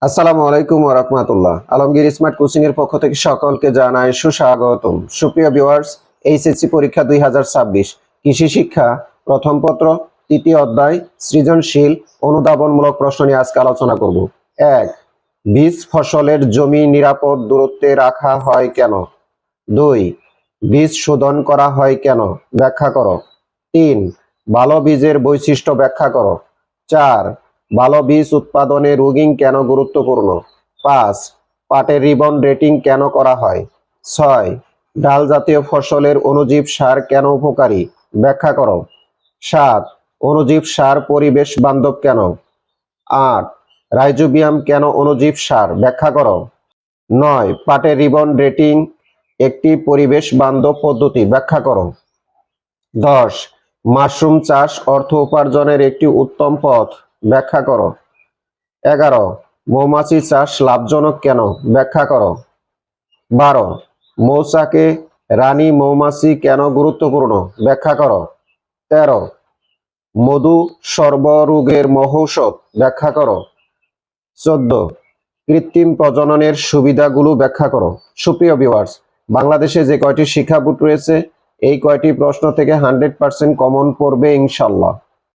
আসসালামু আলাইকুম ওয়া রাহমাতুল্লাহ। আলমগীর স্মার্ট কোচিং এর পক্ষ থেকে সকলকে জানাই সুস্বাগতম। সুপ্রিয় ভিউয়ার্স, এইচএসসি পরীক্ষা 2026 কৃষি শিক্ষা প্রথম পত্র তৃতীয় অধ্যায় সৃজনশীল অনুধাবনমূলক প্রশ্ন নিয়ে আজকে আলোচনা করব। 1. বীজ ফসলের জমি নিরাপদ দূরত্বে রাখা হয় কেন? 2. বীজ শোধন করা হয় কেন? ব্যাখ্যা করো। 3. ভালো বীজের বৈশিষ্ট্য ব্যাখ্যা করো। 4. ভালো বীজ উৎপাদনে রুগিং কেন গুরুত্বপূর্ণ? 5. পাটের রিবন রেটিং কেন করা হয়? 6. ডাল জাতীয় ফসলের অণুজীব সার কেন উপকারী? ব্যাখ্যা করো। 7. অণুজীব সার পরিবেশ বান্ধব কেন? 8. রাইজোবিয়াম কেন অণুজীব সার? ব্যাখ্যা করো। 9. পাটের রিবন রেটিং একটি পরিবেশ বান্ধব পদ্ধতি, ব্যাখ্যা করো। 10. মাশরুম চাষ অর্থ উপার্জনের একটি উত্তম পথ, ব্যাখ্যা করো। 11. মৌমাছি চাষ লাভজনক কেন? ব্যাখ্যা করো। 12. মৌচাকে রানী মৌমাছি কেন গুরুত্বপূর্ণ? ব্যাখ্যা করো। 13. মধু সর্বরোগের মহৌষধ, ব্যাখ্যা করো। 14. কৃত্রিম প্রজননের সুবিধাগুলো ব্যাখ্যা করো। সুপ্রিয় ভিউয়ার্স, বাংলাদেশে যে কয়টি শিক্ষা বোর্ড রয়েছে এই কয়টি প্রশ্ন থেকে 100% কমন পড়বে ইনশাল্লাহ।